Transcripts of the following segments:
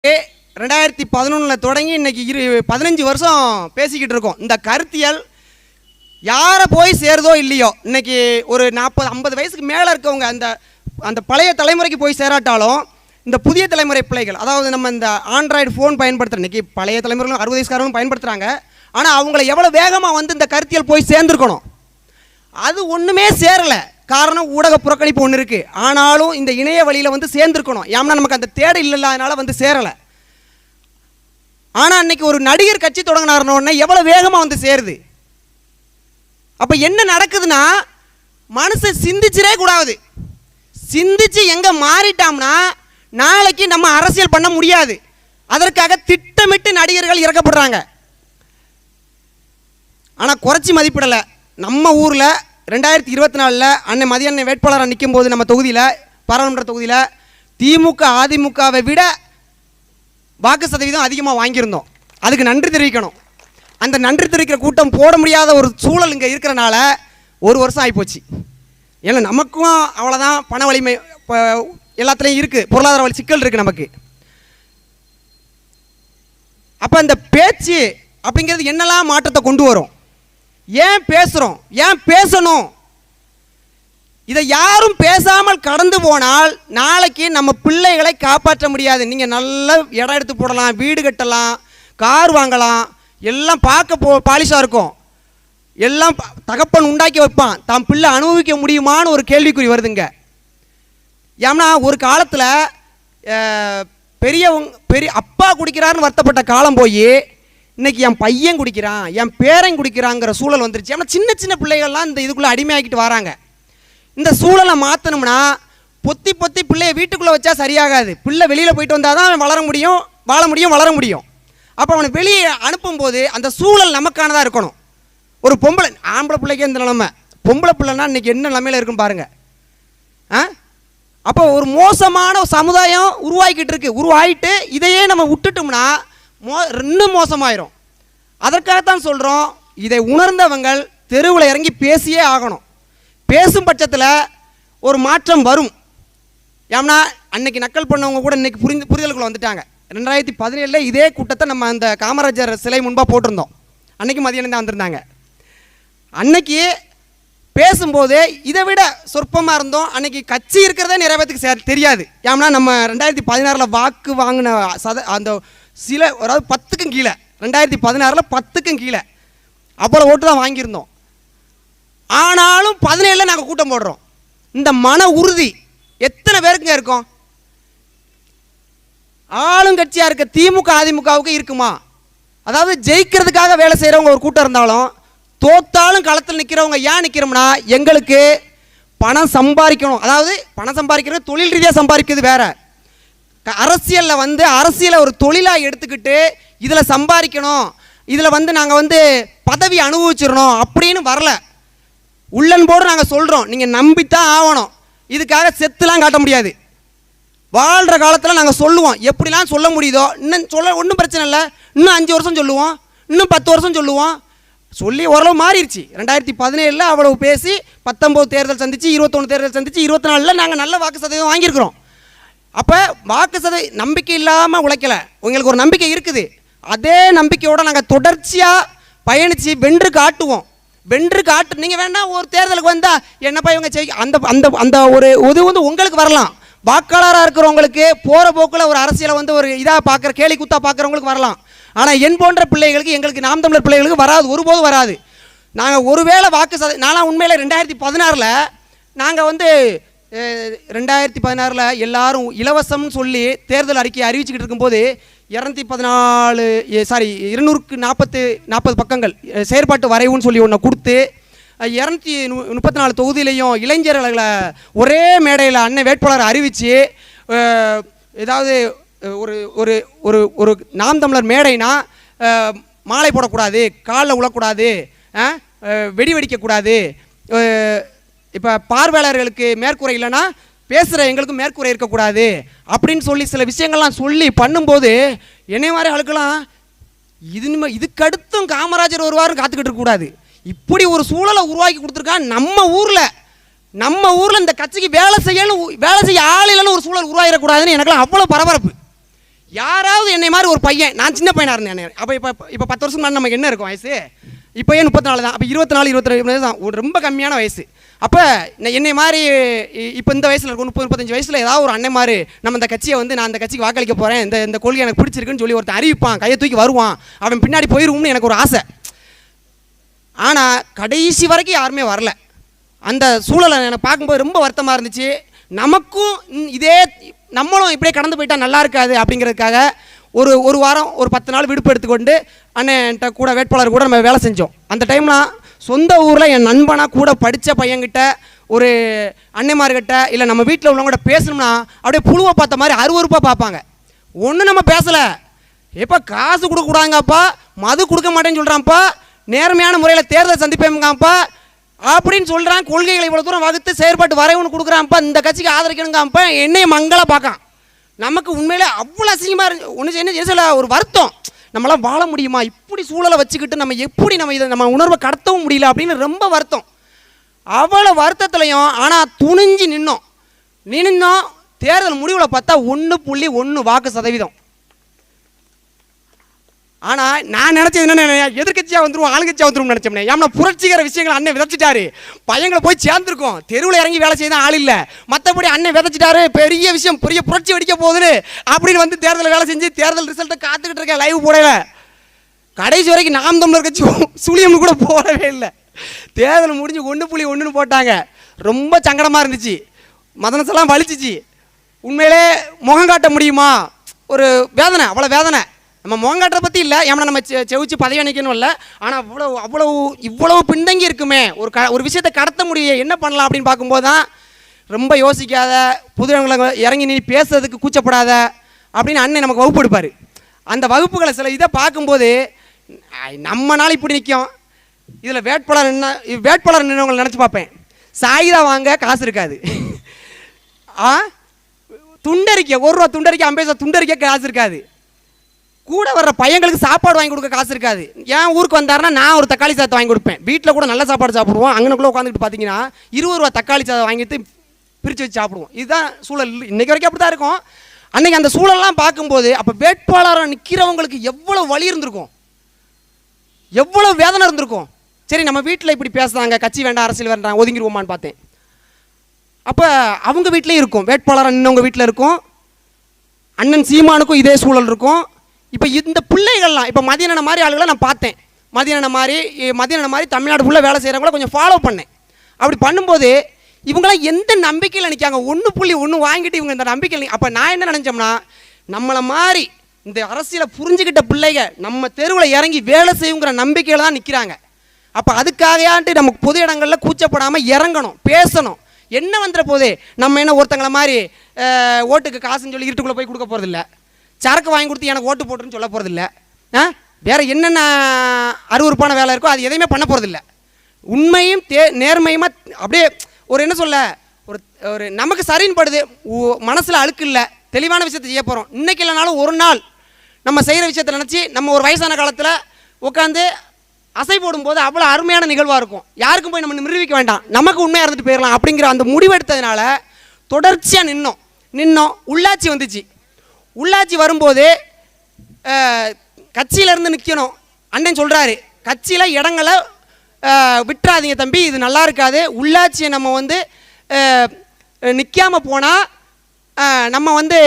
2011 தொடங்கி இன்னைக்கு 15 வருஷம் பேசிக்கிட்டு இருக்கோம். இந்த கருத்தியல் யாரை போய் சேருதோ இல்லையோ, இன்னைக்கு ஒரு 40-50 வயசுக்கு மேலே இருக்கவங்க அந்த பழைய தலைமுறைக்கு போய் சேராட்டாலும் இந்த புதிய தலைமுறை பிள்ளைகள், அதாவது நம்ம இந்த ஆண்ட்ராய்டு ஃபோன் பயன்படுத்துகிற இன்னைக்கு பழைய தலைமுறைகளும் 60 வயசுக்காரங்களும் பயன்படுத்துகிறாங்க. ஆனால் அவங்கள எவ்வளோ வேகமாக வந்து இந்த கருத்தியல் போய் சேர்ந்துருக்கணும், அது ஒன்றுமே சேரலை. காரணம் ஊடக புறக்கணிப்பு ஒன்று இருக்குது. ஆனாலும் இந்த இணைய வழியில் வந்து சேர்ந்துருக்கணும். ஏன்னா நமக்கு அந்த தேடல் இல்லைனால வந்து சேரலை. ஆனால் அன்னைக்கு ஒரு நடிகர் கட்சி தொடங்கினாருன்னொன்னே எவ்வளோ வேகமாக வந்து சேருது. அப்போ என்ன நடக்குதுன்னா, மனுஷன் சிந்திச்சிடே கூடாது. சிந்திச்சு எங்கே மாறிட்டோம்னா நாளைக்கு நம்ம அரசியல் பண்ண முடியாது. அதற்காக திட்டமிட்டு நடிகர்கள் இறக்கப்படுறாங்க. ஆனால் குறைச்சி மதிப்பிடலை. நம்ம ஊரில் 2024 அன்னை மதிய வேட்பாளராக நிற்கும் போது நம்ம தொகுதியில், பாராளுமன்ற தொகுதியில் திமுக அதிமுகவை விட வாக்கு சதவீதம் அதிகமாக வாங்கியிருந்தோம். அதுக்கு நன்றி தெரிவிக்கணும். அந்த நன்றி தெரிவிக்கிற கூட்டம் போட முடியாத ஒரு சூழல் இங்கே இருக்கிறனால 1 வருஷம் ஆகிப்போச்சு. ஏன்னா நமக்கும் அவ்வளோதான், பண வலிமை எல்லாத்துலேயும் இருக்குது, பொருளாதார வழி சிக்கல் இருக்குது நமக்கு. அப்போ இந்த பேச்சு அப்படிங்கிறது என்னெல்லாம் மாற்றத்தை கொண்டு வரும்? ஏன் பேசுகிறோம், ஏன் பேசணும்? இதை யாரும் பேசாமல் கடந்து போனால் நாளைக்கு நம்ம பிள்ளைகளை காப்பாற்ற முடியாது. நீங்கள் நல்ல இடம் எடுத்து போடலாம், வீடு கட்டலாம், கார் வாங்கலாம், எல்லாம் பார்க்க பாலிஷாக இருக்கும், எல்லாம் தகப்பன் உண்டாக்கி வைப்பான். தான் பிள்ளை அனுபவிக்க முடியுமான்னு ஒரு கேள்விக்குறி வருதுங்க. ஏன்னா ஒரு காலத்தில் பெரிய அப்பா குடிக்கிறாருன்னு வருத்தப்பட்ட காலம் போய் இன்னைக்கு என் பையன் குடிக்கிறான், என் பேரன் குடிக்கிறாங்கிற சூழல் வந்துருச்சு. ஏன்னா சின்ன சின்ன பிள்ளைகள்லாம் இந்த இதுக்குள்ளே அடிமையாக்கிட்டு வராங்க. இந்த சூழலை மாற்றணும்னா பொத்தி பிள்ளையை வீட்டுக்குள்ளே வச்சா சரியாகாது. பிள்ளை வெளியில் போயிட்டு வந்தால் தான் அவன் வளர முடியும். அப்போ அவனை வெளியே அனுப்பும்போது அந்த சூழல் நமக்கானதாக இருக்கணும். ஒரு ஆம்பளை பிள்ளைக்கே இந்த நிலைமை, பொம்பளை பிள்ளைன்னா இன்றைக்கி என்ன நிலைமையில் இருக்குன்னு பாருங்கள். அப்போ ஒரு மோசமான சமுதாயம் உருவாகிட்டு இதையே நம்ம விட்டுட்டோம்னா இன்னும் மோசமாயிரும். அதற்காகத்தான் சொல்கிறோம், இதை உணர்ந்தவங்கள் தெருவில் இறங்கி பேசியே ஆகணும். பேசும் பட்சத்தில் ஒரு மாற்றம் வரும். ஏன்னா அன்னைக்கு நக்கல் பண்ணவங்க கூட இன்னைக்கு புரிதலுக்குள்ள வந்துட்டாங்க. 2017 இதே கூட்டத்தை நம்ம அந்த காமராஜர் சிலை முன்பாக போட்டிருந்தோம். அன்னைக்கு மதியானம் தான் வந்திருந்தாங்க. அன்னைக்கு பேசும்போது இதை விட சொற்பமாக இருந்தோம். அன்னைக்கு கட்சி இருக்கிறதே நிறைய பேருக்கு தெரியாது. ஏன்னா நம்ம 2016 வாக்கு வாங்கின அந்த சில, அதாவது 10க்கும் கீழே, 2016 10க்கும் கீழே அவ்வளோ ஓட்டு தான் வாங்கியிருந்தோம். ஆனாலும் 17 நாங்கள் கூட்டம் போடுறோம். இந்த மன உறுதி எத்தனை பேருக்குங்க இருக்கும்? ஆளுங்கட்சியாக இருக்க திமுக அதிமுகவுக்கு இருக்குமா? அதாவது ஜெயிக்கிறதுக்காக வேலை செய்கிறவங்க ஒரு கூட்டம் இருந்தாலும் தோத்தாலும் களத்தில் நிற்கிறவங்க ஏன் நிற்கிறோம்னா, எங்களுக்கு பணம் சம்பாதிக்கணும். அதாவது பணம் சம்பாதிக்கிறது தொழில் ரீதியாக சம்பாதிக்கிறது வேற. அரசியலில் வந்து அரசியலை ஒரு தொழிலாக எடுத்துக்கிட்டு இதில் சம்பாதிக்கணும், இதில் நாங்கள் பதவி அனுபவிச்சிடணும் அப்படின்னு வரல. உள்ளன்போடு நாங்கள் சொல்கிறோம், நீங்கள் நம்பித்தான் ஆகணும். இதுக்காக செத்துலாம் காட்ட முடியாது. வாழ்கிற காலத்தில் நாங்கள் சொல்லுவோம், எப்படிலாம் சொல்ல முடியுதோ. இன்னும் ஒன்றும் பிரச்சனை இல்லை, இன்னும் 5 வருஷம் சொல்லுவோம், இன்னும் 10 வருஷம் சொல்லுவோம். சொல்லி ஓரளவு மாறிடுச்சு. 2017 அவ்வளவு பேசி 19 தேர்தல் சந்திச்சு, 21 தேர்தல் சந்திச்சு, 24 நாங்கள் நல்ல வாக்கு சதவீதம் வாங்கியிருக்கிறோம். அப்போ வாக்கு சதவீதம் நம்பிக்கை இல்லாமல் உழைக்கலை, உங்களுக்கு ஒரு நம்பிக்கை இருக்குது. அதே நம்பிக்கையோடு நாங்கள் தொடர்ச்சியாக பயணித்து வென்று காட்டுவோம். நீங்கள் வேணால் ஒரு தேர்தலுக்கு வந்தால் என்னப்பா இவங்க அந்த அந்த அந்த ஒரு உதவி உங்களுக்கு வரலாம். வாக்காளராக இருக்கிறவங்களுக்கு போகிற போக்கில் ஒரு அரசியலை ஒரு இதாக பார்க்குற, கேலி குத்தா பார்க்குறவங்களுக்கு வரலாம். ஆனால் என் போன்ற பிள்ளைகளுக்கு, எங்களுக்கு நாம் தமிழர் பிள்ளைகளுக்கு வராது, ஒருபோதும் வராது. நாங்கள் ஒருவேளை வாக்கு நான்லாம் உண்மையில் 2016 நாங்கள் 2016 எல்லாரும் இலவசம்னு சொல்லி தேர்தல் அறிக்கையை அறிவிச்சுக்கிட்டு இருக்கும்போது 240 பக்கங்கள் செயற்பாட்டு வரைவுன்னு சொல்லி ஒன்று கொடுத்து 234 தொகுதியிலையும் இளைஞர்களை ஒரே மேடையில் அண்ணன் வேட்பாளர் அறிவித்து, ஏதாவது ஒரு ஒரு ஒரு ஒரு நாம் தமிழர் மேடைனா மாலை போடக்கூடாது, காலில் உழக்கூடாது, வெடி வெடிக்கக்கூடாது, இப்போ பார்வையாளர்களுக்கு மேற்கூரை இல்லைன்னா பேசுகிற எங்களுக்கும் மேற்கூரை இருக்கக்கூடாது அப்படின்னு சொல்லி சில விஷயங்கள்லாம் சொல்லி பண்ணும்போது என்னை மாதிரி ஆளுக்கெல்லாம் இதுக்கடுத்தும் காமராஜர் ஒரு வாரம் காத்துக்கிட்டு இருக்கக்கூடாது. இப்படி ஒரு சூழலை உருவாக்கி கொடுத்துருக்கா நம்ம ஊரில் இந்த கட்சிக்கு வேலை செய்ய ஆள் இல்லைன்னு ஒரு சூழல் உருவாகிடக்கூடாதுன்னு எனக்குலாம் அவ்வளோ பரபரப்பு. யாராவது என்னை மாதிரி ஒரு பையன், நான் சின்ன பையனாக இருந்தேன் அப்போ, இப்போ 10 வருஷம் முன்னாடி நமக்கு என்ன இருக்கும் வயசு, இப்போயே 34 தான், அப்போ 24 22 தான், ஒரு ரொம்ப கம்மியான வயசு. அப்போ என்னை மாதிரி இப்போ இந்த வயசில் இருக்கும் 30-35 வயசில் ஏதாவது ஒரு அண்ணன் மாதிரி நம்ம இந்த கட்சியை வந்து நான் அந்த கட்சிக்கு வாக்களிக்க போகிறேன், இந்த கொள்கை எனக்கு பிடிச்சிருக்குன்னு சொல்லி ஒருத்தன் அறிவிப்பான், கையை தூக்கி வருவான், அவன் பின்னாடி போயிருவோம்னு எனக்கு ஒரு ஆசை. ஆனால் கடைசி வரைக்கும் யாருமே வரல. அந்த சூழலை எனக்கு பார்க்கும்போது ரொம்ப வருத்தமாக இருந்துச்சு. நமக்கும் நம்மளும் இப்படியே கடந்து போயிட்டா நல்லா இருக்காது அப்படிங்கிறதுக்காக ஒரு வாரம் ஒரு 10 நாள் விடுப்பு எடுத்துக்கொண்டு அண்ணன்ட்ட கூட வேட்பாளர் கூட நம்ம வேலை செஞ்சோம். அந்த டைம்லாம் சொந்த ஊரில் என் நண்பனாக கூட படித்த பையன்கிட்ட ஒரு அன்னைமார்கிட்ட இல்லை நம்ம வீட்டில் உள்ளவங்கள்ட்ட பேசணும்னா அப்படியே புழுவை பார்த்த மாதிரி அருவருப்பாக பார்ப்பாங்க. ஒன்றும் நம்ம பேசலை, எப்போ காசு கொடுக்கக்கூடாதுங்கப்பா, மது கொடுக்க மாட்டேன்னு சொல்கிறான்ப்பா, நேர்மையான முறையில் தேர்தல் சந்திப்பேங்காப்பா அப்படின்னு சொல்கிறான், கொள்கைகளை இவ்வளோ தூரம் வகுத்து செயற்பாட்டு வரைவுன்னு கொடுக்குறான்ப்பா, இந்த கட்சிக்கு ஆதரிக்கணுங்காப்பா, என்னையும் மங்களாக பார்க்கான். நமக்கு உண்மையிலே அவ்வளோ அசிங்கமாக இருந்து ஒன்று என்ன சொல்ல ஒரு வருத்தம், நம்மளாம் வாழ முடியுமா இப்படி சூழலை வச்சுக்கிட்டு, நம்ம எப்படி இதை நம்ம உணர்வை கடத்தவும் முடியல அப்படின்னு ரொம்ப வருத்தம். அவ்வளோ வருத்தத்துலையும் ஆனால் துணிஞ்சு நின்னோம். தேர்தல் முடிவில் பார்த்தா 1.1 வாக்கு சதவீதம். ஆனால் நான் நினச்சது என்ன, எதிர்கட்சியாக வந்துடும் ஆளுங்கட்சியாக வந்துடும் நினச்சோம்னே. ஏன்னா புரட்சிகர விஷயங்கள் அண்ணன் விதைச்சிட்டாரு, பையங்களை போய் சேர்ந்துருக்கோம், தெருவில் இறங்கி வேலை செய்ய ஆள் இல்லை, மற்றபடி அண்ணன் விதைச்சிட்டாரு, பெரிய விஷயம், பெரிய புரட்சி வெடிக்க போகுதுன்னு அப்படின்னு வந்து தேர்தலில் வேலை செஞ்சு தேர்தல் ரிசல்ட்டை காத்துக்கிட்டு இருக்கேன். லைவ் போடல, கடைசி வரைக்கும் நாம் தமிழர் கட்சி சுழியம் கூட போடவே இல்லை. தேர்தல் முடிஞ்சு 1.1 போட்டாங்க. ரொம்ப சங்கடமாக இருந்துச்சு, மதனசெல்லாம் வலிச்சிச்சு. உண்மையிலே முகம் காட்ட முடியுமா, ஒரு வேதனை, அவ்வளோ வேதனை. நம்ம முகங்காட்டுறதை பற்றி இல்லை, ஏன்னா நம்ம செவிச்சு பதவி அணிக்கணும் இல்லை, ஆனால் இவ்வளவு பின்தங்கி இருக்குமே, ஒரு விஷயத்தை கடத்த முடியும், என்ன பண்ணலாம் அப்படின்னு பார்க்கும்போது தான் ரொம்ப யோசிக்காத, புது இடங்களை இறங்கி நீ பேசுறதுக்கு கூச்சப்படாத அப்படின்னு அண்ணன் நமக்கு வகுப்பு எடுப்பார். அந்த வகுப்புகளை சில இதை பார்க்கும்போது நம்மனால இப்படி நிற்கும். இதில் வேட்பாளர் நின்றவங்களை நினச்சி பார்ப்பேன், சாயுதா வாங்க காசு இருக்காது, துண்டறிக்கை 1 ரூபா துண்டறிக்கை 50 பைசா துண்டறிக்கை காசு இருக்காது, கூட வர்ற பையங்களுக்கு சாப்பாடு வாங்கி கொடுக்க காசு இருக்காது. என் ஊருக்கு வந்தாருன்னா நான் ஒரு தக்காளி சாதத்தை வாங்கி கொடுப்பேன், வீட்டில் கூட நல்ல சாப்பாடு சாப்பிடுவோம், அங்கனுக்குள்ளே உட்காந்துக்கிட்டு பார்த்தீங்கன்னா 20 ரூபா தக்காளி சாதம் வாங்கிட்டு பிரித்து வச்சு சாப்பிடுவோம். இதுதான் சூழல், இன்றைக்கி வரைக்கும் அப்படி தான் இருக்கும். அன்றைக்கி அந்த சூழல்லாம் பார்க்கும்போது அப்போ வேட்பாளராக நிற்கிறவங்களுக்கு எவ்வளோ வலி இருந்திருக்கும், எவ்வளோ வேதனை இருந்திருக்கும். சரி நம்ம வீட்டில் இப்படி பேசுகிறாங்க, கட்சி வேண்டாம் அரசியல் வேண்டாம் ஒதுங்கிடுவோமான்னு பார்த்தேன். அப்போ அவங்க வீட்டிலே இருக்கும், வேட்பாளராக நின்றவங்க வீட்டில் இருக்கும், அண்ணன் சீமானுக்கும் இதே சூழல் இருக்கும். இப்போ இந்த பிள்ளைகள்லாம் இப்போ மதியான மாதிரி ஆளுகளை நான் பார்த்தேன், மதியான மாதிரி தமிழ்நாடு ஃபுல்லாக வேலை செய்கிறவங்கள கொஞ்சம் ஃபாலோ பண்ணேன். அப்படி பண்ணும்போது இவங்களாம் எந்த நம்பிக்கையில் நிற்காங்க, 1.1 வாங்கிட்டு இவங்க இந்த நம்பிக்கையில். அப்போ நான் என்ன நினச்சோம்னா, நம்மளை மாதிரி இந்த அரசியலை புரிஞ்சுக்கிட்ட பிள்ளைங்க நம்ம தெருவில் இறங்கி வேலை செய்யுங்கிற நம்பிக்கையில் தான் நிற்கிறாங்க. அப்போ அதுக்காகயான்ட்டு நமக்கு பொது இடங்களில் கூச்சப்படாமல் இறங்கணும், பேசணும். என்ன வந்துட போதே, நம்ம என்ன ஒருத்தங்களை மாதிரி ஓட்டுக்கு காசுன்னு சொல்லி இருட்டுக்குள்ளே போய் கொடுக்க போகிறதில்ல, சரக்கு வாங்கி கொடுத்து எனக்கு ஓட்டு போட்டுன்னு சொல்ல போகிறதில்ல, வேறு என்னென்ன அருவருப்பான வேலை இருக்கோ அது எதையுமே பண்ண போகிறதில்ல. உண்மையும் நேர்மையுமா அப்படியே ஒரு என்ன சொல்ல, ஒரு நமக்கு சரின்னு படுது, மனசில் அழுக்கு இல்லை, தெளிவான விஷயத்தை செய்ய போகிறோம். இன்றைக்கி இல்லைனாலும் ஒரு நாள் நம்ம செய்கிற விஷயத்தை நினச்சி நம்ம ஒரு வயசான காலத்தில் உட்காந்து அசை போடும்போது அவ்வளோ அருமையான நிகழ்வாக இருக்கும். யாருக்கும் போய் நம்ம நிரூபிக்க வேண்டாம், நமக்கு உண்மையாக இருந்துட்டு போயிடலாம் அப்படிங்கிற அந்த முடிவெடுத்ததுனால தொடர்ச்சியாக நின்னோம். உள்ளாட்சி வந்துச்சு. உள்ளாட்சி வரும்போது கட்சியிலேருந்து நிற்கணும். அண்ணன் சொல்கிறாரு, கட்சியில் இடங்களை விட்டுறாதீங்க தம்பி, இது நல்லா இருக்காது, உள்ளாட்சியை நம்ம வந்து நிற்காமல் போனால் நம்ம வந்து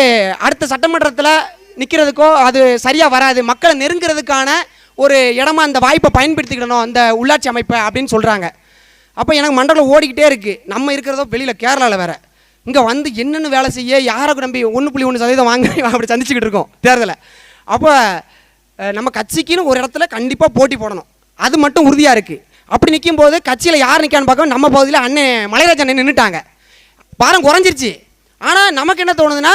அடுத்த சட்டமன்றத்தில் நிற்கிறதுக்கோ அது சரியாக வராது, மக்களை நெருங்கிறதுக்கான ஒரு இடமா அந்த வாய்ப்பை பயன்படுத்திக்கிடணும் அந்த உள்ளாட்சி அமைப்பை அப்படின்னு சொல்கிறாங்க. அப்போ எனக்கு மண்டலம் ஓடிக்கிட்டே இருக்குது. நம்ம இருக்கிறதோ வெளியில் கேரளாவில் வேறு, இங்கே வந்து என்னென்னு வேலை செய்ய யாருக்கு நம்பி 1.1% வாங்க அப்படி சந்திச்சுக்கிட்டு இருக்கோம் தேர்தலை. அப்போ நம்ம கட்சிக்குன்னு ஒரு இடத்துல கண்டிப்பாக போட்டி போடணும், அது மட்டும் உறுதியாக இருக்குது. அப்படி நிற்கும்போது கட்சியில் யார் நிற்கான்னு பார்க்க நம்ம பகுதியில் அண்ணன் மலைராஜ் அண்ணன் நின்றுட்டாங்க, பாரம் குறைஞ்சிருச்சு. ஆனால் நமக்கு என்ன தோணுதுன்னா,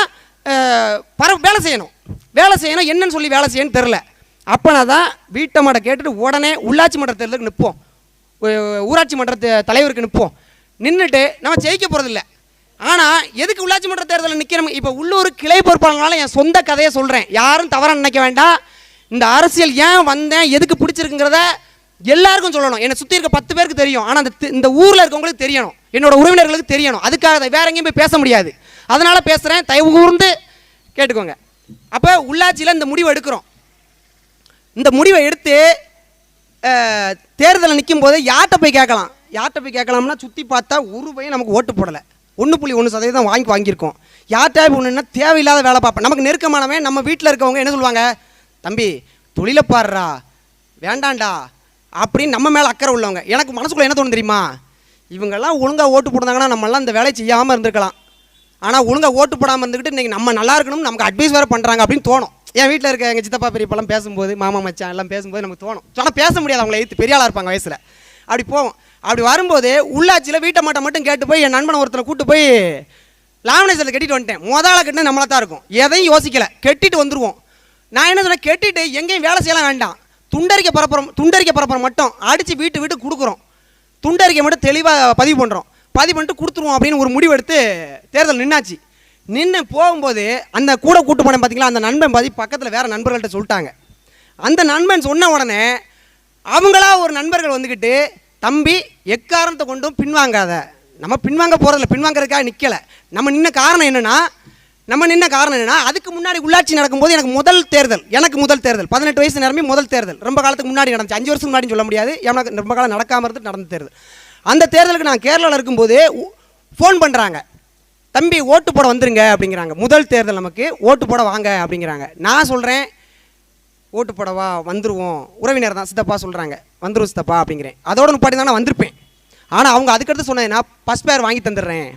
வேலை செய்யணும் என்னன்னு சொல்லி வேலை செய்யணும்னு தெரில. அப்போனா தான் வீட்டை மாட கேட்டுட்டு உடனே உள்ளாட்சி மன்ற தேர்தலுக்கு நிற்போம், ஊராட்சி மன்ற தலைவருக்கு நிற்போம். நின்றுட்டு நம்ம ஜெயிக்க போகிறதில்ல. ஆனால் எதுக்கு உள்ளாட்சி மன்ற தேர்தலில் நிற்கிறோம், இப்போ உள்ளூர் கிளை பொறுப்பாளர்களால என் சொந்த கதையை சொல்கிறேன், யாரும் தவறாக நினைக்க வேண்டாம். இந்த அரசியல் ஏன் வந்தேன், எதுக்கு பிடிச்சிருக்குங்கிறத எல்லாருக்கும் சொல்லணும். என்னை சுற்றி இருக்க 10 பேருக்கு தெரியும், ஆனால் இந்த ஊரில் இருக்கவங்களுக்கு தெரியணும், என்னோட உறவினர்களுக்கு தெரியணும். அதுக்காக வேற எங்கேயும் போய் பேச முடியாது, அதனால் பேசுகிறேன், தயவு கூர்ந்து கேட்டுக்கோங்க. அப்போ உள்ளாட்சியில் இந்த முடிவை எடுக்கிறோம். இந்த முடிவை எடுத்து தேர்தலில் நிற்கும் போது யார்கிட்ட போய் கேட்கலாம்? யார்கிட்ட போய் கேட்கலாம்னா சுற்றி பார்த்தா ஒரு பையன் நமக்கு ஓட்டு போடலை. 1.1% வாங்கியிருக்கோம். யார்கிட்ட ஒன்றுன்னா தேவையில்லாத வேலை பார்ப்பேன். நமக்கு நெருக்கமானவன் நம்ம வீட்டில் இருக்கவங்க என்ன சொல்லுவாங்க, தம்பி தொழிலை பாடுறா வேண்டாண்டா அப்படின்னு நம்ம மேலே அக்கறை உள்ளவங்க. எனக்கு மனசுக்குள்ளே என்ன தோணும் தெரியுமா, இவங்கெல்லாம் ஒழுங்காக ஓட்டு போடுறாங்கன்னா நம்மளாம் இந்த வேலையை செய்யாமல் இருந்திருக்கலாம். ஆனால் ஒழுங்காக ஓட்டு போடாமல் இருந்துக்கிட்டு இன்றைக்கி நம்ம நல்லா இருக்கணும், நமக்கு அட்வைஸ் வேறு பண்ணுறாங்க அப்படின்னு தோணும். என் வீட்டில் இருக்க எங்கள் சித்தப்பா பெரியப்பெல்லாம் பேசும்போது, மாமா மச்சான் எல்லாம் பேசும்போது நமக்கு தோணும். ஆனால் பேச முடியாது, அவங்கள எழுத்து பெரிய ஆளாக இருப்பாங்க வயசில். அப்படி போவோம். அப்படி வரும்போது உள்ளாட்சியில் வீட்டை மட்டும் கேட்டு போய் என் நண்பனை ஒருத்தனை கூப்பிட்டு போய் லாமினேஷனில் கட்டிட்டு வந்துட்டேன். முதல்ல கட்டினா நம்மளா தான் இருக்கும், எதையும் யோசிக்கலை, கெட்டிட்டு வந்துடுவோம். நான் என்ன சொன்னேன், கெட்டிட்டு எங்கேயும் வேலை செய்யலாம் வேண்டாம், துண்டறிக்கை பரப்புறம் மட்டும் அடித்து வீட்டு கொடுக்குறோம், துண்டறிக்கை மட்டும் தெளிவாக பதிவு பண்ணிட்டு கொடுத்துருவோம் அப்படின்னு ஒரு முடிவு எடுத்து தேர்தல் நின்னாச்சு. நின்று போகும்போது அந்த கூட்டு போனேன் பார்த்தீங்களா, அந்த நண்பன் பாதி பக்கத்தில் வேறு நண்பர்கள்ட்ட சொல்லிட்டாங்க. அந்த நண்பன் சொன்ன உடனே அவங்களா ஒரு நண்பர்கள் வந்துக்கிட்டு, தம்பி எக்காரணத்தை கொண்டும் பின்வாங்காத, நம்ம பின்வாங்க போகிறதில்ல, பின்வாங்கிறதுக்காக நிற்கலை. நம்ம நின்ன காரணம் என்னென்னா அதுக்கு முன்னாடி உள்ளாட்சி நடக்கும்போது எனக்கு முதல் தேர்தல் 18 வயசு நிரம்பி முதல் தேர்தல். ரொம்ப காலத்துக்கு முன்னாடி நடந்துச்சு, 5 வருஷம் முன்னாடி சொல்ல முடியாது, எனக்கு ரொம்ப காலம் நடக்காமல் இருந்து நடந்த தேர்தல். அந்த தேர்தலுக்கு நான் கேரளாவில் இருக்கும்போது ஃபோன் பண்ணுறாங்க, தம்பி ஓட்டு போட வந்துருங்க அப்படிங்கிறாங்க. முதல் தேர்தல் நமக்கு, ஓட்டு போட வாங்க அப்படிங்கிறாங்க. நான் சொல்கிறேன், ஓட்டு போடவா வந்துடுவோம், உறவினர் தான் சித்தப்பா சொல்கிறாங்க, வந்துடும் சித்தப்பா அப்படிங்கிறேன். அதோட முப்பாடி தான் நான் வந்திருப்பேன். ஆனால் அவங்க அதுக்கடுத்து சொன்னேன், நான் ஃபஸ்ட் பேர் வாங்கி தந்துடுறேன்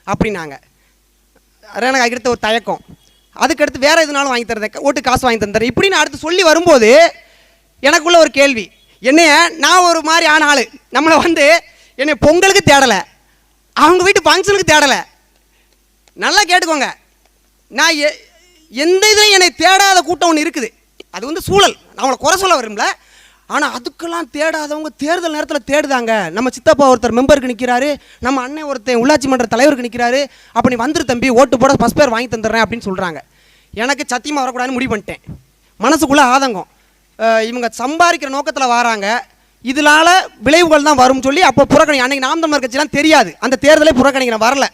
அப்படின்னாங்க. எனக்கு அதுக்கடுத்து ஒரு தயக்கம், அதுக்கடுத்து வேறு எதுனாலும் வாங்கி தரேன், ஓட்டு காசு வாங்கி தந்துடுறேன் இப்படி நான் அடுத்து சொல்லி வரும்போது எனக்குள்ள ஒரு கேள்வி, என்னைய நான் ஒரு மாதிரி ஆன ஆள், நம்மளை என்னை பொங்கலுக்கு தேடலை, அவங்க வீட்டு ஃபங்க்ஷனுக்கு தேடலை. நல்லா கேட்டுக்கோங்க, நான் எந்த இதையும் என்னை தேடாத கூட்டம் ஒன்று இருக்குது. அது சூழல், அவங்கள குறை சொல்ல வரும்ல. ஆனால் அதுக்கெல்லாம் தேடாதவங்க தேர்தல் நேரத்தில் தேடுதாங்க. நம்ம சித்தப்பா ஒருத்தர் மெம்பருக்கு நிற்கிறாரு, நம்ம அண்ணன் ஒருத்தர் உள்ளாட்சி மன்ற தலைவருக்கு நிற்கிறாரு, அப்போ நீ வந்துரு தம்பி ஓட்டு போட ஃபஸ்ட் பேர் வாங்கி தந்துடுறேன் அப்படின்னு சொல்கிறாங்க. எனக்கு சத்தியமாக வரக்கூடாதுன்னு முடிவு பண்ணிட்டேன். மனசுக்குள்ளே ஆதங்கம், இவங்க சம்பாதிக்கிற நோக்கத்தில் வராங்க, இதனால விளைவுகள் தான் வரும்னு சொல்லி அப்போ புறக்கணி. அன்றைக்கி நாம் தமிழர் கட்சியெலாம் தெரியாது, அந்த தேர்தலே புறக்கணிக்கிறேன், வரல.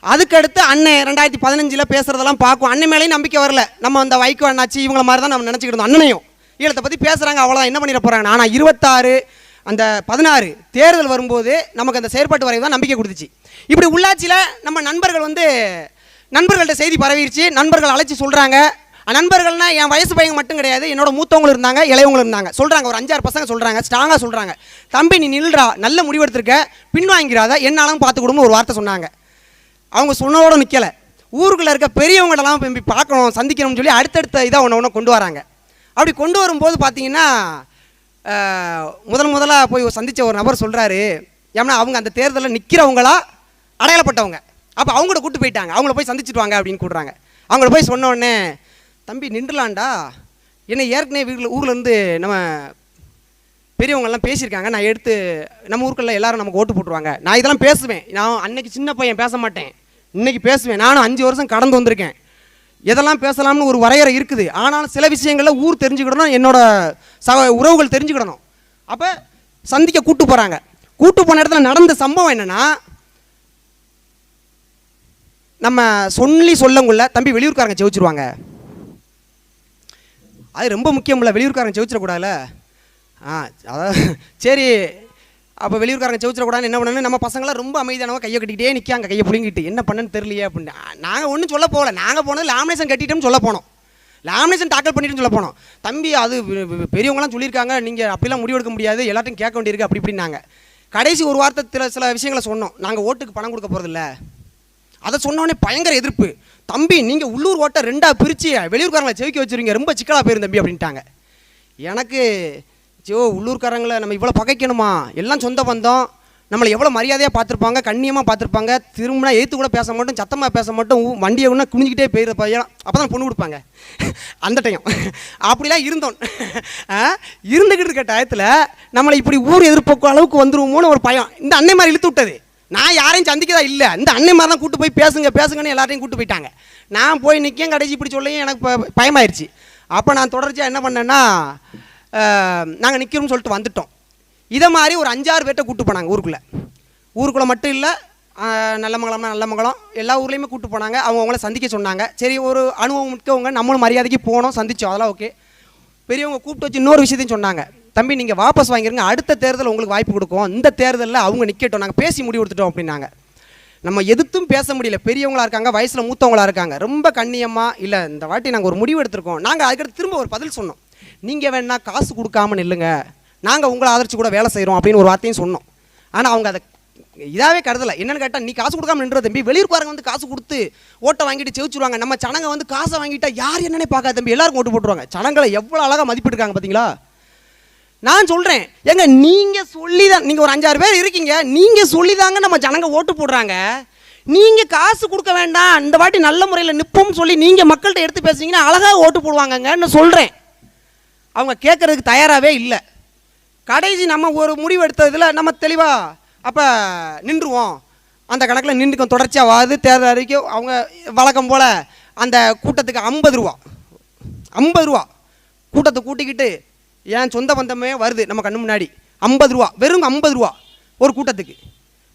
அதுக்கடுத்து அண்ணன் 2015 பேசுகிறதெல்லாம் பார்க்கும், அண்ணன் மேலேயும் நம்பிக்கை வரல. நம்ம அந்த வைகோ அண்ணாச்சி இவங்கள மாதிரி தான் நம்ம நினச்சிக்கிட்டு இருந்தோம். அண்ணனையும் ஈழத்தை பற்றி பேசுகிறாங்க, அவ்வளோதான், என்ன பண்ணிட போகிறாங்க. ஆனால் 26 அந்த 16 தேர்தல் வரும்போது நமக்கு அந்த செயற்பாட்டு வரைவு தான் நம்பிக்கை கொடுத்துச்சு. இப்படி உள்ளாட்சியில் நம்ம நண்பர்கள்ட்ட செய்தி பரவிடுச்சு, நண்பர்கள் அழைச்சி சொல்கிறாங்க. நண்பர்கள்னால் என் வயசு பையங்க மட்டும் கிடையாது, என்னோட மூத்தவங்களும் இருந்தாங்க, இளையவங்களும் இருந்தாங்க. சொல்கிறாங்க, ஒரு 5-6 பசங்க சொல்கிறாங்க, ஸ்ட்ராங்காக சொல்கிறாங்க, தம்பி நீ நில்றா, நல்ல முடிவெடுத்திருக்க, பின்வாங்கிறாத, என்னாலும் பார்த்து கொடுன்னு ஒரு வார்த்தை சொன்னாங்க. அவங்க சொன்னதோடு நிற்கலை, ஊருக்குள்ளே இருக்க பெரியவங்களெல்லாம் போய் பார்க்கணும், சந்திக்கணும்னு சொல்லி அடுத்தடுத்த இதாக ஒன்று கொண்டு வராங்க. அப்படி கொண்டு வரும்போது பார்த்தீங்கன்னா முதலாக போய் சந்தித்த ஒரு நபர் சொல்கிறாரு, ஏன்னா அவங்க அந்த தேர்தலில் நிற்கிறவங்களா அடையாளப்பட்டவங்க, அப்போ அவங்கள கூப்பிட்டு போயிட்டாங்க, அவங்கள போய் சந்திச்சுட்டு வாங்க அப்படின்னு கூடுறாங்க. அவங்கள போய் சொன்ன உடனே, தம்பி நின்றுலாண்டா, என்னை ஏற்கனவே ஊர்லேருந்து நம்ம பெரியவங்கெல்லாம் பேசியிருக்காங்க, நான் எடுத்து நம்ம ஊருக்குள்ள எல்லாரும் நமக்கு ஓட்டு போட்டுருவாங்க, நான் இதெல்லாம் பேசுவேன், நான் அன்னைக்கு சின்ன பையன் பேச மாட்டேன், இன்றைக்கி பேசுவேன், நானும் 5 வருஷம் கடந்து வந்திருக்கேன், எதெல்லாம் பேசலாம்னு ஒரு வரையறை இருக்குது. ஆனாலும் சில விஷயங்களில் ஊர் தெரிஞ்சுக்கிடணும், என்னோட உறவுகள் தெரிஞ்சுக்கிடணும். அப்போ சந்திக்க கூட்டு போகிறாங்க. கூட்டு போன இடத்துல நடந்த சம்பவம் என்னென்னா, நம்ம சொல்லங்குள்ள தம்பி வெளியூர்காரங்க ஜெயிச்சிருவாங்க, அது ரொம்ப முக்கியம் இல்லை, வெளியூர்காரங்க ஜெயிச்சிடக்கூடாதுல்ல. அதாவது சரி, அப்போ வெளியூர்காரங்க ஜெயிச்சிடக்கூடாதுன்னு என்ன பண்ணணும், நம்ம பசங்களாம் ரொம்ப அமைதியானவங்க கையை கட்டிக்கிட்டே நிற்காங்க, கையை பிடிங்கிட்டு என்ன பண்ணுன்னு தெரியலையே அப்படின்னு. நாங்கள் ஒன்றும் சொல்ல போகல, நாங்கள் போனது லாமினேஷன் கட்டிட்டோம்னு சொல்ல போனோம், லாமினேஷன் தாக்கல் பண்ணிட்டுன்னு சொல்ல போனோம். தம்பி அது பெரியவங்களாம் சொல்லியிருக்காங்க, நீங்கள் அப்படிலாம் முடிவெடுக்க முடியாது, எல்லாத்தையும் கேட்க வேண்டியிருக்கு அப்படி இப்படின்னாங்க. கடைசி ஒரு வார்த்தை சில விஷயங்களை சொன்னோம், நாங்கள் ஓட்டுக்கு பணம் கொடுக்க போகிறதில்ல. அதை சொன்னோடனே பயங்கர எதிர்ப்பு, தம்பி நீங்கள் உள்ளூர் ஓட்டை 2ஆக பிரித்து வெளியூர்காரங்களை ஜெயிக்க வச்சுருவீங்க, ரொம்ப சிக்கலாக போயிரும் தம்பி அப்படின்ட்டாங்க. எனக்கு உள்ளூர்காரங்களை நம்ம இவ்வளோ பகைக்கணுமா, எல்லாம் சொந்த பந்தம், நம்மளை எவ்வளோ மரியாதையாக பார்த்துருப்பாங்க, கண்ணியமாக பார்த்துருப்பாங்க, திரும்பினா எழுத்து கூட பேச மாட்டோம், சத்தமாக பேச மாட்டோம், வண்டியை ஒன்றா குனிஞ்சிக்கிட்டே போயிடுற பையன், அப்போ தான் பொண்ணு கொடுப்பாங்க அந்த டைம். அப்படிலாம் இருந்தோம். இருந்துக்கிட்டு இருக்க டயத்தில் நம்மளை இப்படி ஊர் எதிர்ப்பு அளவுக்கு வந்துருவோமோன்னு ஒரு பயம் இந்த அன்னை மாதிரி இழுத்து விட்டது. நான் யாரையும் சந்திக்கதா இல்லை, இந்த அன்னை மாதிரி தான் கூட்டு போய் பேசுங்கன்னு எல்லாத்தையும் கூட்டு போயிட்டாங்க. நான் போய் நிற்கும், கடைசி இப்படி சொல்லியும் எனக்கு பயமாயிருச்சு. அப்போ நான் தொடர்ச்சியாக என்ன பண்ணேன்னா, நாங்கள் நிற்கிறோம்னு சொல்லிட்டு வந்துட்டோம். இதை மாதிரி ஒரு 5-6 பேர்கிட்ட கூப்பிட்டு போனாங்க ஊருக்குள்ளே மட்டும் இல்லை, நல்லமங்கலம்னா நல்லமங்கலம் எல்லா ஊர்லேயுமே கூப்பிட்டு போனாங்க. அவங்கள சந்திக்க சொன்னாங்க. சரி, ஒரு அனுபவம் மிக்கவங்க, நம்மளும் மரியாதைக்கு போனோம், சந்தித்தோம், அதெல்லாம் ஓகே. பெரியவங்க கூப்பிட்டு வச்சு இன்னொரு விஷயத்தையும் சொன்னாங்க. தம்பி, நீங்கள் வாபஸ் வாங்கிருங்க, அடுத்த தேர்தல் உங்களுக்கு வாய்ப்பு கொடுக்கும், இந்த தேர்தலில் அவங்க நிற்கட்டும், நாங்கள் பேசி முடிவு கொடுத்துட்டோம் அப்படின்னாங்க. நம்ம எதுத்தும் பேச முடியல. பெரியவங்களா இருக்காங்க, வயசில் மூத்தவங்களா இருக்காங்க, ரொம்ப கண்ணியமாக இல்லை இந்த வாட்டி நாங்கள் ஒரு முடிவு எடுத்திருக்கோம். நாங்கள் அதுக்கடுத்து திரும்ப ஒரு பதில் சொன்னோம். நீங்கள் வேணா காசு கொடுக்காம நில்லுங்க, நாங்கள் உங்களை ஆதரிச்சு கூட வேலை செய்கிறோம் அப்படின்னு ஒரு வார்த்தையும் சொன்னோம். ஆனால் அவங்க அதை இதாகவே கருதலை. என்னென்னு கேட்டால், நீ காசு கொடுக்காம நின்ற தம்பி, வெளியூர்காரங்க வந்து காசு கொடுத்து ஓட்டை வாங்கிட்டு செவிச்சுருவாங்க, நம்ம ஜனங்க வந்து காசை வாங்கிட்டா யார் என்னன்னே பார்க்காத தம்பி, எல்லாருக்கும் ஓட்டு போட்டுருவாங்க. ஜனங்களை எவ்வளோ அழகாக மதிப்பிட்டுருக்காங்க பார்த்தீங்களா. நான் சொல்கிறேன், ஏங்க நீங்கள் சொல்லி தான், நீங்கள் ஒரு 5-6 பேர் இருக்கீங்க, நீங்கள் சொல்லி தாங்க நம்ம ஜனங்க ஓட்டு போடுறாங்க. நீங்கள் காசு கொடுக்க வேண்டாம், இந்த வாட்டி நல்ல முறையில் நிற்போம்னு சொல்லி நீங்கள் மக்கள்கிட்ட எடுத்து பேசுனீங்கன்னா அழகாக ஓட்டு போடுவாங்கன்னு சொல்கிறேன். அவங்க கேட்குறதுக்கு தயாராகவே இல்லை. கடைசி நம்ம ஒரு முடிவு எடுத்ததில் நம்ம தெளிவாக அப்போ நின்றுவோம், அந்த கணக்கில் நின்றுக்கும், தொடர்ச்சியாக வாது தேர்தல் அறிக்கை. அவங்க வழக்கம் போல் அந்த கூட்டத்துக்கு 50 ரூபா கூட்டத்தை கூட்டிக்கிட்டு, என் சொந்த பந்தமே வருது நம்ம கண்ணு முன்னாடி, 50 ரூபா, வெறும் 50 ரூபா ஒரு கூட்டத்துக்கு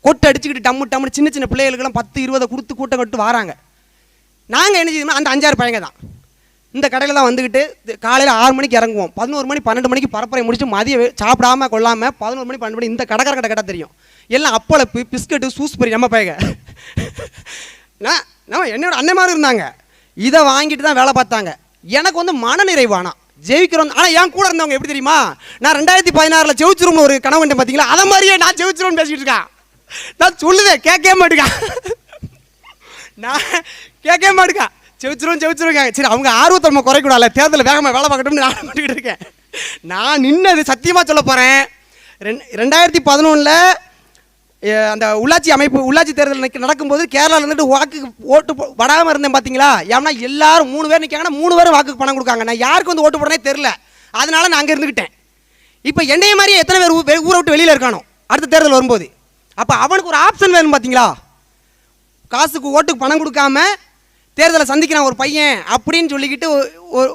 கொட்டை அடிச்சுக்கிட்டு டம்மு சின்ன சின்ன பிள்ளைகளுக்கெல்லாம் 10-20 கொடுத்து கூட்டம் கட்டு வராங்க. நாங்கள் என்ன செய்யணும்னா, அந்த 5-6 பையங்க தான் இந்த கடையில் தான் வந்துக்கிட்டு காலையில் 6 மணிக்கு இறங்குவோம், 11 மணி 12 மணிக்கு பரப்புரை முடிச்சு மதியம் சாப்பிடாம கொள்ளாமல் 11 மணி 12 மணி இந்த கடற்கரை கடை தெரியும், எல்லாம் அப்பளப்பு பிஸ்கட்டு சூஸ்பரி நம்ம பையங்க. நம்ம என்னோட அண்ணன் மாதிரி இருந்தாங்க, இதை வாங்கிட்டு தான் வேலை பார்த்தாங்க. எனக்கு வந்து மன நிறைவானா ஜெயிக்கிறோம். ஆனால் என் கூட இருந்தவங்க எப்படி தெரியுமா, நான் 2016 ஜெயிச்சிரும்னு ஒரு கனவு கண்டேன் பார்த்தீங்களா, அதை மாதிரியே நான் ஜெயிச்சிரும்னு பேசிக்கிட்டு இருக்கேன். நான் சொல்லுவேன், கேட்கவே மாட்டேங்க, நான் கேட்கவே மாட்டேங்க, ஜெயிச்சிருவாங்க. சரி, அவங்க ஆர்வத்தை நம்ம குறைக்கூடாது, தேர்தலில் வேகமாக வேலை பார்க்கட்டும்னு நான் பண்ணிக்கிட்டு இருக்கேன். நான் நின்னது சத்தியமாக சொல்ல போகிறேன், 2011 அந்த உள்ளாட்சி தேர்தல் நடக்கும்போது கேரளாவில் இருந்துட்டு ஓட்டு படாமல் இருந்தேன் பார்த்தீங்களா. ஏன்னா எல்லாரும் 3 பேர் நிற்காங்கன்னா 3 பேரும் வாக்குக்கு பணம் கொடுக்காங்க. நான் யாருக்கு வந்து ஓட்டு போடனே தெரில, அதனால நான் அங்கே இருந்துக்கிட்டேன். இப்போ என்னைய மாதிரியே எத்தனை பேர் ஊரை விட்டு வெளியில் இருக்கானோ அடுத்த தேர்தல் வரும்போது, அப்போ அவனுக்கு ஒரு ஆப்ஷன் வேணும் பார்த்தீங்களா. காசுக்கு ஓட்டுக்கு பணம் கொடுக்காம தேர்தலை சந்திக்கிறான் ஒரு பையன் அப்படின்னு சொல்லிக்கிட்டு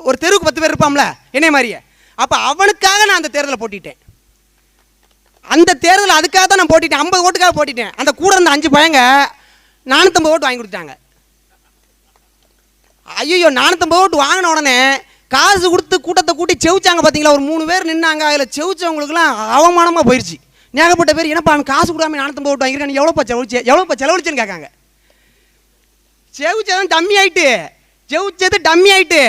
ஒரு தெருவுக்கு 10 பேர் இருப்பான்ல என்னைய மாதிரியே. அப்போ அவனுக்காக நான் அந்த தேர்தலை போட்டிட்டேன். அந்த தேர்தல் அதுக்காக தான் நான் போட்டிட்டேன், 50 ஓட்டுக்காக போட்டிட்டேன். அந்த கூட இருந்த 5 பையங்க 450 ஓட்டு வாங்கி கொடுத்தாங்க. ஐயோ, 450 ஓட்டு வாங்கின உடனே காசு கொடுத்து கூட்டத்தை கூட்டி செவிச்சாங்க பார்த்தீங்களா. ஒரு 3 பேர் நின்னாங்க, அதில் செவிச்சவங்களுக்குலாம் அவமானமாக போயிடுச்சு. ஏகப்பட்ட பேர், என்னப்பா அவன் காசு கொடுக்காம 450 ஓட்டு வாங்கியிருக்கான், எவ்வளோப்பா செலவழிச்சுன்னு கேட்காங்க. செவிச்சதும் டம்மி ஆயிட்டு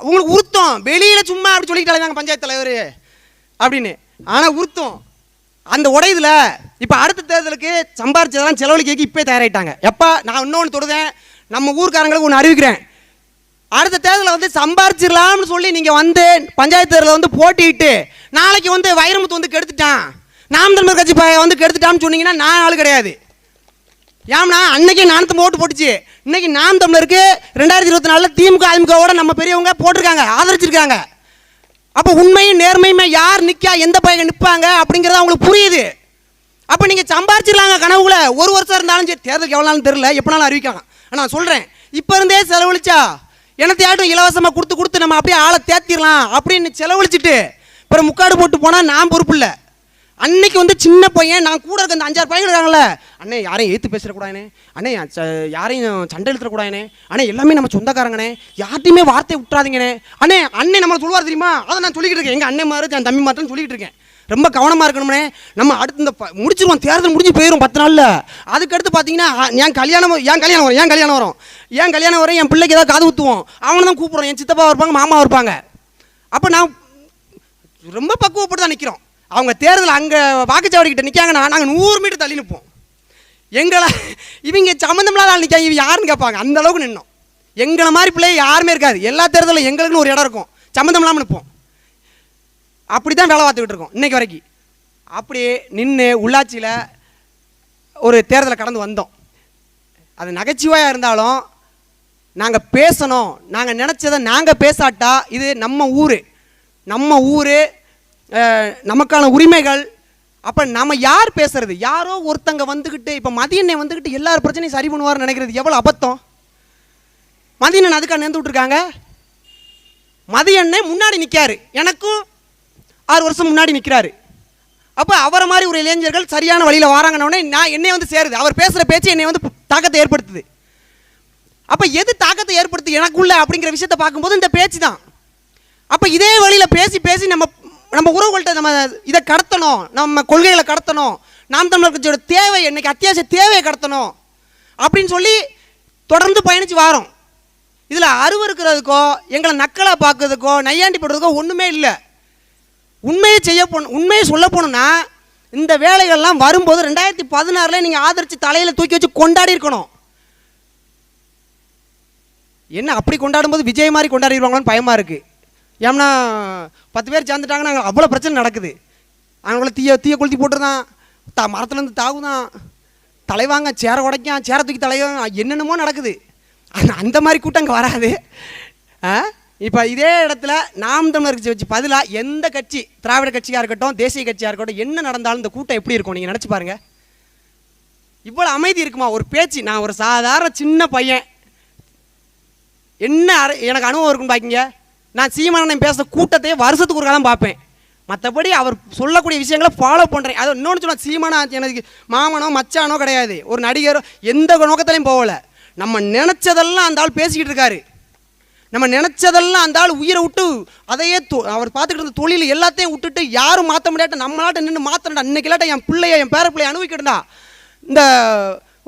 உங்களுக்கு உருத்தம், வெளியில் சும்மா அப்படி சொல்லிட்டு அலைவாங்க பஞ்சாயத்து தலைவர் அப்படின்னு. ஆனால் உருத்தம் அந்த உடையதில். இப்போ அடுத்த தேர்தலுக்கு சம்பாரிச்சதெல்லாம் செலவழிக்க இப்போ தயாராகிட்டாங்க. எப்போ நான் இன்னொன்று தொடுதேன், நம்ம ஊர்க்காரங்களுக்கு ஒன்று அறிவிக்கிறேன், அடுத்த தேர்தலில் வந்து சம்பாரிச்சிடலாம்னு சொல்லி நீங்கள் வந்து பஞ்சாயத்து தேர்தலில் வந்து போட்டிட்டு நாளைக்கு வந்து வைரமுத்து வந்து கெடுத்துட்டான், நாம் தமிழர் கட்சி வந்து கெடுத்துட்டான்னு சொன்னீங்கன்னா நான் ஆள் கிடையாது. ஏன்னா அன்னைக்கு 450 ஓட்டு போட்டுச்சு, இன்னைக்கு நாம் தமிழருக்கு 2024 திமுக அதிமுகவோட நம்ம பெரியவங்க போட்டிருக்காங்க, ஆதரிச்சிருக்காங்க. அப்போ உண்மையும் நேர்மையுமே யார் நிற்கா, எந்த பையன் நிற்பாங்க அப்படிங்கிறது அவங்களுக்கு புரியுது. அப்போ நீங்கள் சம்பாரிச்சிடலாங்க கனவுல, 1 வருஷம் இருந்தாலும் சரி, தேர்தலுக்கு எவ்வளோ நாளும் தெரியல, எப்போனாலும் அறிவிக்கலாம். ஆனால் நான் சொல்கிறேன், இப்போ இருந்தே செலவழிச்சா எனத்தையாட்டும் இலவசமாக கொடுத்து நம்ம அப்படியே ஆளை தேத்திடலாம் அப்படின்னு செலவழிச்சிட்டு அப்புறம் முக்காடு போட்டு போனால் நான் பொறுப்பு இல்லை. அன்னைக்கு வந்து சின்ன பையன், நான் கூட இருக்க அந்த 5-6 பையன் இருக்காங்களே, அண்ணே யாரையும் ஏற்று பேசிடக்கூடாதுனே, அண்ணே யாரையும் சண்டை எழுத்துறக்கூடாதுனே, அண்ணே எல்லாமே நம்ம சொந்தக்காரங்கண்ணே, யார்ட்டையுமே வார்த்தையை விட்டுறாதீங்கண்ணே, அண்ணே நம்மளை சொல்லுவார் தெரியுமா, அதை நான் சொல்லிக்கிட்டு இருக்கேன். எங்கள் அண்ணன் மாதிரி என் தம்பி மாத்திரம் சொல்லிக்கிட்டு இருக்கேன். ரொம்ப கவனமாக இருக்கணும்னே, நம்ம அடுத்து இந்த முடிச்சிருவோம், தேர்தல் முடிஞ்சு போயிடும் 10 நாளில். அதுக்கடுத்து பார்த்தீங்கன்னா என் கல்யாணம் வரும், என் பிள்ளைக்கு ஏதாவது காது ஊற்றுவோம், அவனை தான் கூப்பிட்றோம், என் சித்தப்பா இருப்பாங்க, மாமா இருப்பாங்க. அப்போ நான் ரொம்ப பக்குவப்பட்டு தான் நிற்கிறோம். அவங்க தேர்தல் அங்கே வாக்குச்சாவடிக்கிட்ட நிற்காங்கன்னா நாங்கள் 100 மீட்டர் தள்ளி நிற்போம். எங்களை இவங்க சம்மந்தமில்லாத ஆள் நிற்காங்க, இவங்க யாருன்னு கேட்பாங்க, அந்த அளவுக்கு நின்னோம். எங்களை மாதிரி பிள்ளை யாருமே இருக்காது, எல்லா தேர்தலும் எங்களுக்குன்னு ஒரு இடம் இருக்கும், சம்மந்தம் இல்லாமல் நிற்போம். அப்படி தான் வேலை பார்த்துக்கிட்டு இருக்கோம் இன்னைக்கு வரைக்கும். அப்படியே நின்று உள்ளாட்சியில் ஒரு தேர்தலை கடந்து வந்தோம். அது நகைச்சுவையாக இருந்தாலும் நாங்கள் பேசணும், நாங்கள் நினச்சதை நாங்கள் பேசாட்டா இது நம்ம ஊர் நமக்கான உரிமைகள். அப்போ நம்ம யார் பேசுறது, யாரோ ஒருத்தங்க வந்துக்கிட்டு இப்போ மதியண்ணே வந்துக்கிட்டு எல்லார் பிரச்சனையும் சரி பண்ணுவார்னு நினைக்கிறது எவ்வளோ அபத்தம். மதியண்ணன் அதுக்காக நேர்ந்து விட்டுருக்காங்க. மதியண்ணே முன்னாடி நிற்காரு, எனக்கும் 6 வருஷம் முன்னாடி நிற்கிறாரு. அப்போ அவரை மாதிரி ஒரு இளைஞர்கள் சரியான வழியில் வராங்கன்னொடனே நான் என்னை வந்து சேருது, அவர் பேசுகிற பேச்சு என்னை வந்து தாக்கத்தை ஏற்படுத்துது. அப்போ எது தாக்கத்தை ஏற்படுத்து எனக்குள்ள அப்படிங்கிற விஷயத்தை பார்க்கும்போது இந்த பேச்சு தான். அப்போ இதே வழியில் பேசி பேசி நம்ம உறவுகள்கிட்ட நம்ம இதை கடத்தணும், நம்ம கொள்கைகளை கடத்தணும், நாம் தமிழர் கட்சியோட தேவை இன்னைக்கு அத்தியாவசிய தேவையை கடத்தணும் அப்படின்னு சொல்லி தொடர்ந்து பயணித்து வாரோம். இதில் அருவருக்கிறதுக்கோ எங்களை நக்கலாக பார்க்கறதுக்கோ நையாண்டி போடுறதுக்கோ ஒன்றுமே இல்லை. உண்மையை சொல்ல போகணுன்னா இந்த வேலைகள்லாம் வரும்போது 2016 நீங்கள் ஆதரித்து தலையில் தூக்கி வச்சு கொண்டாடி இருக்கணும். என்ன அப்படி கொண்டாடும்போது விஜய் மாதிரி கொண்டாடிடுவாங்களான்னு பயமாக இருக்குது. ஏன்னா 10 பேர் சேர்ந்துட்டாங்கன்னா அவ்வளோ பிரச்சனை நடக்குது. அவங்கள தீய கொளுத்தி போட்டுருதான், மரத்துலேருந்து தாகுதான், தலைவாங்க சேரை உடைக்கான், சேரை தூக்கி தலைவாங்க, என்னென்னமோ நடக்குது. அந்த மாதிரி கூட்டம் அங்கே வராது. இப்போ இதே இடத்துல நாம் தமிழர் கட்சி வச்சு பதிலாக எந்த கட்சி, திராவிட கட்சியாக இருக்கட்டும் தேசிய கட்சியாக இருக்கட்டும், என்ன நடந்தாலும் இந்த கூட்டம் எப்படி இருக்கும் நீங்கள் நினச்சி பாருங்கள். இவ்வளோ அமைதி இருக்குமா ஒரு பேச்சு? நான் ஒரு சாதாரண சின்ன பையன், என்ன எனக்கு அனுபவம் இருக்குன்னு பார்க்கிங்க. நான் சீமானன் பேசுகிற கூட்டத்தையே வருஷத்துக்கு ஒரு காலம் பார்ப்பேன். மற்றபடி அவர் சொல்லக்கூடிய விஷயங்களை ஃபாலோ பண்ணுறேன். அது இன்னொன்று சொன்னால் சீமானா எனக்கு மாமனோ மச்சானோ கிடையாது, ஒரு நடிகரோ, எந்த நோக்கத்திலையும் போகலை. நம்ம நினச்சதெல்லாம் அந்த ஆள் பேசிக்கிட்டு இருக்காரு. நம்ம நினச்சதெல்லாம் அந்த ஆள் உயிரை விட்டு அதையே அவர் பார்த்துக்கிட்டு இருந்த தொழில் எல்லாத்தையும் விட்டுட்டு யாரும் மாற்ற முடியாட்ட நம்மளாட்ட நின்று மாற்றண்டா, இன்னைக்கு இல்லாட்ட என் பிள்ளைய என் பேர பிள்ளைய அனுபவிக்கிட்டா, இந்த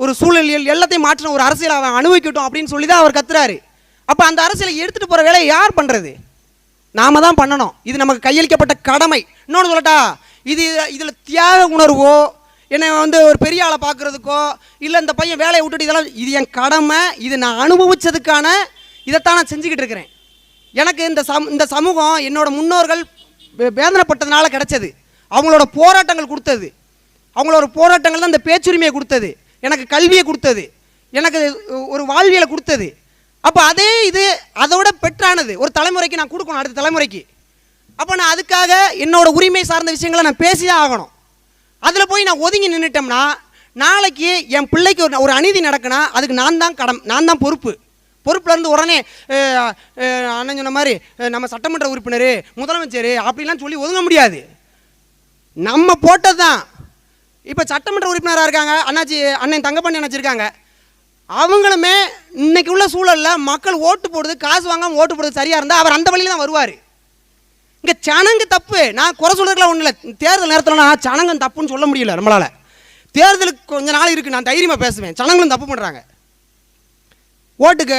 ஒரு சூழலியல் எல்லாத்தையும் மாற்றின ஒரு அரசியல் அவன் அனுபவிக்கட்டும் அப்படின்னு சொல்லி தான் அவர் கத்துறாரு. அப்போ அந்த அரசியலை எடுத்துகிட்டு போகிற வேலையை யார் பண்ணுறது? நாம தான் பண்ணணும். இது நமக்கு கையளிக்கப்பட்ட கடமை. இன்னொன்று சொல்லட்டா, இதில் தியாக உணர்வோ என்னை வந்து ஒரு பெரிய ஆளை பார்க்குறதுக்கோ இல்லை இந்த பையன் வேலையை விட்டுட்டு இதெல்லாம் இது என் கடமை, இது நான் அனுபவித்ததுக்கான இதைத்தான் நான் செஞ்சுக்கிட்டு இருக்கிறேன். எனக்கு இந்த சமூகம் என்னோட முன்னோர்கள் வேதனைப்பட்டதுனால கிடைச்சது, அவங்களோட போராட்டங்கள் கொடுத்தது, அவங்களோட போராட்டங்கள் தான் இந்த பேச்சுரிமையை கொடுத்தது, எனக்கு கல்வியை கொடுத்தது, எனக்கு ஒரு வாழ்வியலை கொடுத்தது. அப்போ அதே இது அதோட பெற்றானது ஒரு தலைமுறைக்கு நான் கொடுக்கணும், அடுத்த தலைமுறைக்கு. அப்போ நான் அதுக்காக என்னோட உரிமை சார்ந்த விஷயங்களை நான் பேசிதான் ஆகணும். அதில் போய் நான் ஒதுங்கி நின்றுட்டோம்னா நாளைக்கு என் பிள்ளைக்கு ஒரு அநீதி நடக்குன்னா அதுக்கு நான் தான் பொறுப்புலேருந்து உடனே அண்ணன் சொன்ன மாதிரி நம்ம சட்டமன்ற உறுப்பினர் முதலமைச்சர் அப்படிலாம் சொல்லி ஒதுங்க முடியாது. நம்ம போட்டது தான். இப்போ சட்டமன்ற உறுப்பினராக இருக்காங்க அண்ணன் தங்கப்பாண்டி நினச்சிருக்காங்க. அவங்களுமே இன்னைக்கு உள்ள சூழலில் மக்கள் ஓட்டு போடுறது, காசு வாங்காமல் ஓட்டு போடுறது சரியாக இருந்தால் அவர் அந்த வழியில் தான் வருவார். இங்கே சனங்க தப்பு, நான் குறை சொல்கிறதுக்குலாம் ஒன்றும் இல்லை. தேர்தல் நேரத்தில் நான் சனங்கம் தப்புன்னு சொல்ல முடியல நம்மளால். தேர்தலுக்கு கொஞ்ச நாள் இருக்குது, நான் தைரியமாக பேசுவேன். சனங்களும் தப்பு பண்ணுறாங்க. ஓட்டுக்கு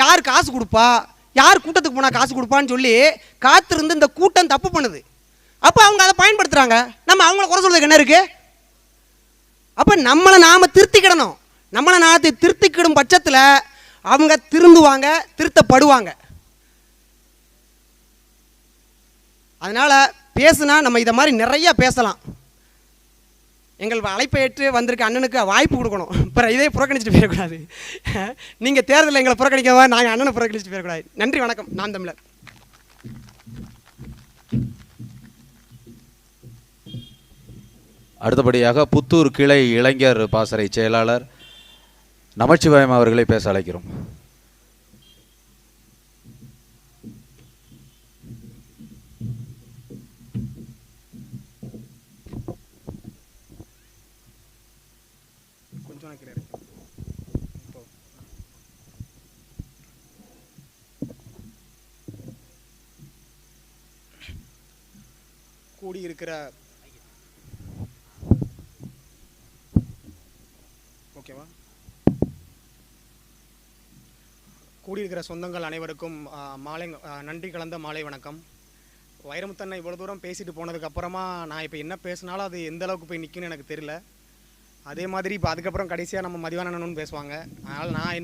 யார் காசு கொடுப்பா, யார் கூட்டத்துக்கு போனால் காசு கொடுப்பான்னு சொல்லி காத்திருந்து இந்த கூட்டம் தப்பு பண்ணுது. அப்போ அவங்க அதை பயன்படுத்துகிறாங்க. நம்ம அவங்கள குறை சொல்றதுக்கு என்ன இருக்குது? அப்போ நம்மளை நாம் திருத்திக்கிடணும். நம்மளை நான் திருத்திக்கிடும் பட்சத்தில் அவங்க திருந்துவாங்க, திருத்தப்படுவாங்க. அதனால் பேசுனா நம்ம இதை மாதிரி நிறையா பேசலாம். எங்கள் அழைப்பை ஏற்று வந்திருக்க அண்ணனுக்கு வாய்ப்பு கொடுக்கணும். அப்புறம் இதே புறக்கணிச்சுட்டு போயிடக்கூடாது. நீங்கள் தேர்தலில் எங்களை புறக்கணிக்கவா, நாங்கள் அண்ணனை புறக்கணிச்சுட்டு போயிடக்கூடாது. நன்றி, வணக்கம். நான் தமிழர். அடுத்தபடியாக புத்தூர் கிளை இளைஞர் பாசறை செயலாளர் நமச்சிவாயம் அவர்களை பேச அழைக்கிறோம். கூடியிருக்கிற ஓகேவா கூடியிருக்கிற சொந்தங்கள் அனைவருக்கும் மாலை நன்றி கலந்த மாலை வணக்கம். வைரமுத்தண்ணை இவ்வளோ தூரம் பேசிட்டு போனதுக்கப்புறமா நான் இப்போ என்ன பேசினாலும் அது எந்த அளவுக்கு போய் நிற்குன்னு எனக்கு தெரியல. அதே மாதிரி இப்போ அதுக்கப்புறம் கடைசியாக நம்ம மதிவானன்னு பேசுவாங்க. அதனால் நான்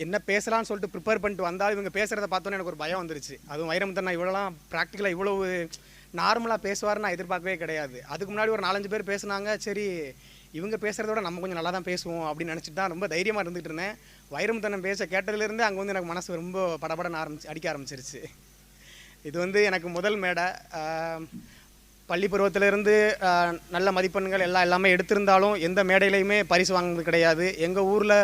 என்ன பேசலான்னு சொல்லிட்டு ப்ரிப்பேர் பண்ணிட்டு வந்தால் இவங்க பேசுகிறத பார்த்தோன்னே எனக்கு ஒரு பயம் வந்துருச்சு. அதுவும் வைரமுத்தண்ணா இவ்வளோலாம் ப்ராக்டிக்கலாக இவ்வளவு நார்மலாக பேசுவார்னு நான் எதிர்பார்க்கவே கிடையாது. அதுக்கு முன்னாடி ஒரு 4-5 பேர் பேசுனாங்க. சரி இவங்க பேசுகிறதோட நம்ம கொஞ்சம் நல்லா தான் பேசுவோம் அப்படின்னு நினச்சிட்டு தான் ரொம்ப தைரியமாக இருந்துகிட்டு இருந்தேன். வைரமுத்தண்ணன் பேச கேட்டதுலேருந்து அங்கே வந்து எனக்கு மனசு ரொம்ப படபடன்னு அடிக்க ஆரம்பிச்சிருச்சு. இது எனக்கு முதல் மேடை. பள்ளி பருவத்திலேருந்து நல்ல மதிப்பெண்கள் எல்லாமே எடுத்திருந்தாலும் எந்த மேடையிலையுமே பரிசு வாங்கினது கிடையாது. எங்கள் ஊரில்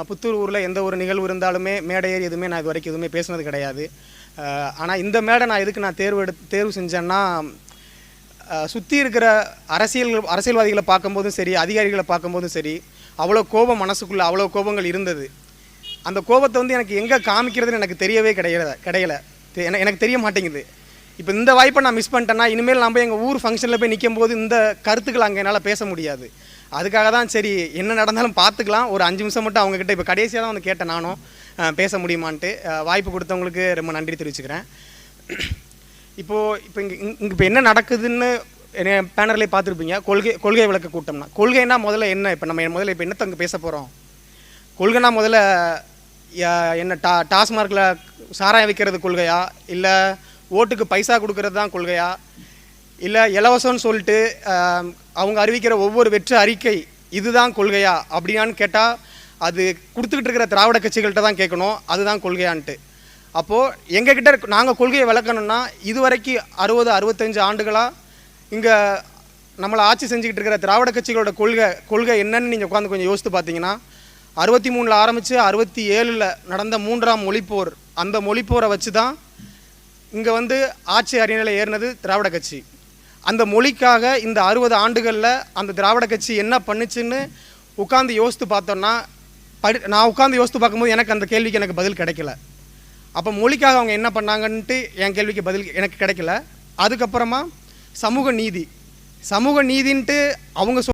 புத்தூர் ஊரில் எந்த ஒரு நிகழ்வு இருந்தாலுமே மேடை ஏறி எதுவுமே நான் இது வரைக்கும் எதுவுமே பேசுனது கிடையாது. ஆனால் இந்த மேடை நான் எதுக்கு நான் தேர்வு செஞ்சேன்னா சுற்றி இருக்கிற அரசியல்வாதிகளை பார்க்கும்போதும் சரி, அதிகாரிகளை பார்க்கும்போதும் சரி, அவ்வளோ கோபம் மனசுக்குள்ளே அவ்வளோ கோபங்கள் இருந்தது. அந்த கோபத்தை வந்து எனக்கு எங்கே காமிக்கிறதுன்னு எனக்கு தெரியவே கிடையலை. எனக்கு தெரிய மாட்டேங்குது. இப்போ இந்த வாய்ப்பை நான் மிஸ் பண்ணிட்டேன்னா இனிமேல் நம்ம எங்கள் ஊர் ஃபங்க்ஷனில் போய் நிற்கும் போது இந்த கருத்துக்கள் அங்கே என்னால் பேச முடியாது. அதுக்காக தான் சரி என்ன நடந்தாலும் பார்த்துக்கலாம், ஒரு 5 நிமிஷம் மட்டும் அவங்கக்கிட்ட இப்போ கடைசியாக தான் வந்து கேட்டேன் நானும் பேச முடியுமான்ட்டு. வாய்ப்பு கொடுத்தவங்களுக்கு ரொம்ப நன்றி தெரிவிச்சுக்கிறேன். இப்போ இங்கே என்ன நடக்குதுன்னு பேனர்லேயே பார்த்துருப்பீங்க. கொள்கை விளக்க கூட்டம்னா கொள்கைன்னா முதல்ல என்ன, இப்போ நம்ம முதல்ல இப்போ என்னத்தை அங்கே பேச போகிறோம்? கொள்கைனா முதல்ல என்ன டாஸ்மார்க்கில் சாராயம் விற்கிறது கொள்கையா, இல்லை ஓட்டுக்கு பைசா கொடுக்கறது தான் கொள்கையா, இல்லை இலவசம்னு சொல்லிட்டு அவங்க அறிவிக்கிற ஒவ்வொரு வெற்று அறிக்கை இதுதான் கொள்கையா அப்படின்னான்னு கேட்டால் அது கொடுத்துக்கிட்டு இருக்கிற திராவிட கட்சிகள்கிட்ட தான் கேட்கணும் அதுதான் கொள்கையான்ட்டு. அப்போது எங்ககிட்ட நாங்கள் கொள்கையை விளக்கணும்னா இதுவரைக்கும் 60-65 ஆண்டுகளாக இங்கே நம்மளை ஆட்சி செஞ்சுக்கிட்டு இருக்கிற திராவிட கட்சிகளோட கொள்கை என்னன்னு நீங்கள் உட்காந்து கொஞ்சம் யோசித்து பார்த்தீங்கன்னா 63 ஆரம்பித்து 67 நடந்த 3ஆம் மொழிப்போர், அந்த மொழிப்போரை வச்சு தான் இங்கே வந்து ஆட்சி அரியணையில் ஏறினது திராவிட கட்சி. அந்த மொழிக்காக இந்த 60 ஆண்டுகளில் அந்த திராவிட கட்சி என்ன பண்ணுச்சுன்னு உட்காந்து யோசித்து பார்த்தோன்னா நான் உட்காந்து யோசித்து பார்க்கும்போது எனக்கு அந்த கேள்விக்கு எனக்கு பதில் கிடைக்கல. அப்போ மொழிக்காக அவங்க என்ன பண்ணாங்கன்ட்டு என் கேள்விக்கு பதில் எனக்கு கிடைக்கல. அதுக்கப்புறமா சமூக நீதின்ட்டு அவங்க